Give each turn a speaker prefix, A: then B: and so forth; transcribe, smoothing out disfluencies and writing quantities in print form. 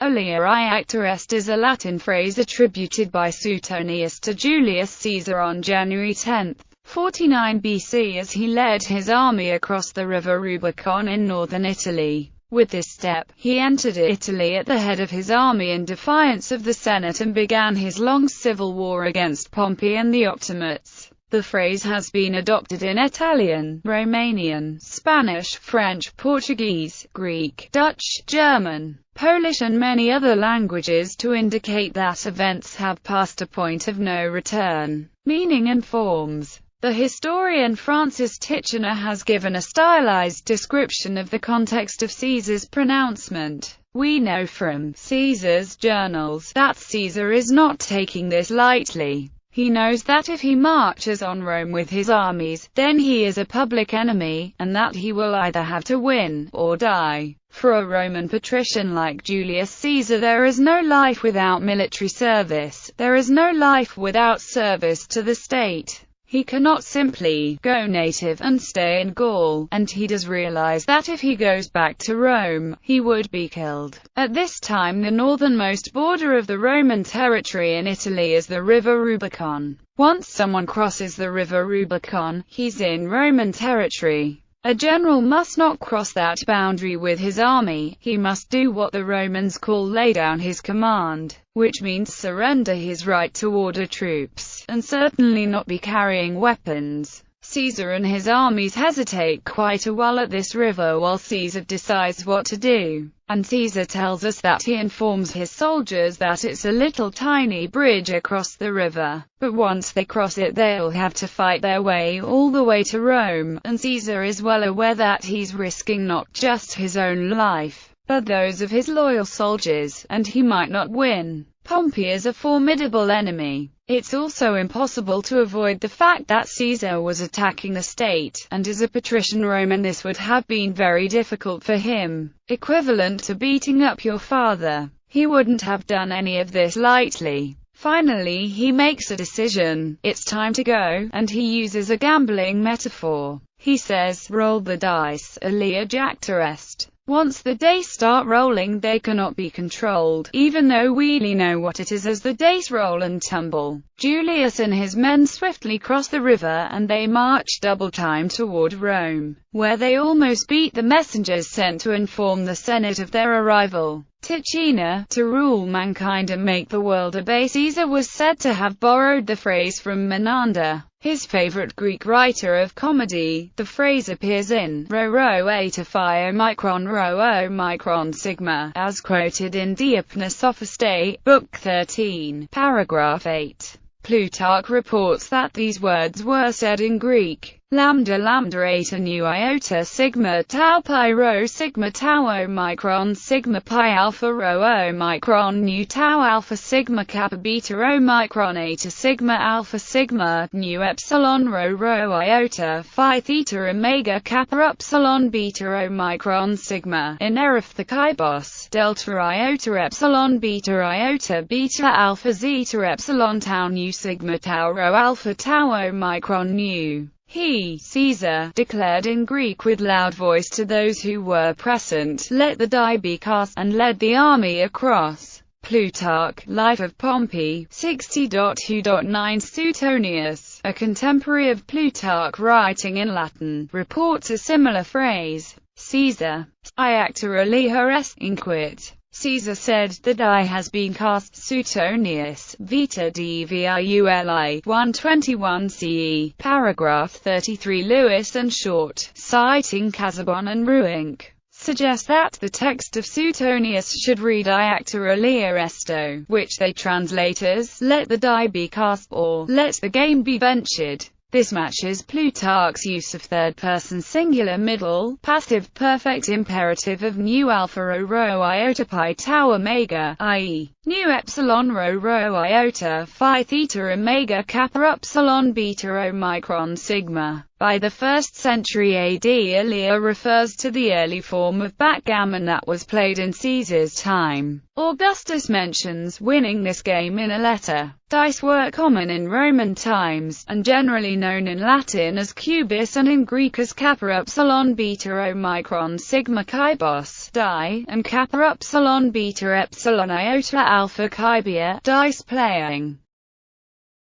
A: Alea iacta est is a Latin phrase attributed by Suetonius to Julius Caesar on January 10, 49 BC as he led his army across the river Rubicon in northern Italy. With this step, he entered Italy at the head of his army in defiance of the Senate and began his long civil war against Pompey and the Optimates. The phrase has been adopted in Italian, Romanian, Spanish, French, Portuguese, Greek, Dutch, German, Polish and many other languages to indicate that events have passed a point of no return. Meaning and forms. The historian Francis Titchener has given a stylized description of the context of Caesar's pronouncement. We know from Caesar's journals that Caesar is not taking this lightly. He knows that if he marches on Rome with his armies, then he is a public enemy, and that he will either have to win, or die. For a Roman patrician like Julius Caesar, there is no life without military service, there is no life without service to the state. He cannot simply go native and stay in Gaul, and he does realize that if he goes back to Rome, he would be killed. At this time the northernmost border of the Roman territory in Italy is the river Rubicon. Once someone crosses the river Rubicon, he's in Roman territory. A general must not cross that boundary with his army, he must do what the Romans call lay down his command, which means surrender his right to order troops, and certainly not be carrying weapons. Caesar and his armies hesitate quite a while at this river while Caesar decides what to do. And Caesar tells us that he informs his soldiers that it's a little tiny bridge across the river, but once they cross it they'll have to fight their way all the way to Rome, and Caesar is well aware that he's risking not just his own life, but those of his loyal soldiers, and he might not win. Pompey is a formidable enemy. It's also impossible to avoid the fact that Caesar was attacking the state, and as a patrician Roman this would have been very difficult for him, equivalent to beating up your father. He wouldn't have done any of this lightly. Finally he makes a decision, it's time to go, and he uses a gambling metaphor. He says, roll the dice, Alea iacta est. Once the dice start rolling they cannot be controlled, even though we know what it is as the dice roll and tumble. Julius and his men swiftly cross the river and they march double time toward Rome, where they almost beat the messengers sent to inform the Senate of their arrival. Titchener, to rule mankind and make the world obey Caesar, was said to have borrowed the phrase from Menander, his favorite Greek writer of comedy. The phrase appears in Rho eta phi omicron rho omicron sigma, as quoted in Diopna Sophistae, Book 13, paragraph 8. Plutarch reports that these words were said in Greek. Lambda lambda eta nu iota sigma tau pi rho sigma tau omicron sigma pi alpha rho omicron nu tau alpha sigma kappa beta omicron eta sigma alpha sigma nu epsilon rho iota phi theta omega kappa epsilon beta omicron sigma in erithokibos delta iota epsilon beta iota beta alpha zeta epsilon tau nu sigma tau rho alpha tau omicron nu. He, Caesar, declared in Greek with loud voice to those who were present, let the die be cast, and led the army across. Plutarch, Life of Pompey, 60.2.9. Suetonius, a contemporary of Plutarch writing in Latin, reports a similar phrase. Caesar, iacta Alea est, inquit. Caesar said, the die has been cast. Suetonius, Vita Dviuli, 121 CE, paragraph 33. Lewis and Short, citing Casaubon and Ruinck, suggests that the text of Suetonius should read iacta Alea esto, which they translate as, let the die be cast, or, let the game be ventured. This matches Plutarch's use of third-person singular middle, passive perfect imperative of nu alpha rho iota pi tau omega, i.e., nu epsilon rho iota phi theta omega kappa epsilon beta omicron sigma. By the 1st century AD, Alea refers to the early form of backgammon that was played in Caesar's time. Augustus mentions winning this game in a letter. Dice were common in Roman times, and generally known in Latin as cubis and in Greek as kappa upsilon beta omicron sigma chi boss die, and kappa upsilon beta epsilon iota alpha chi bia. Dice playing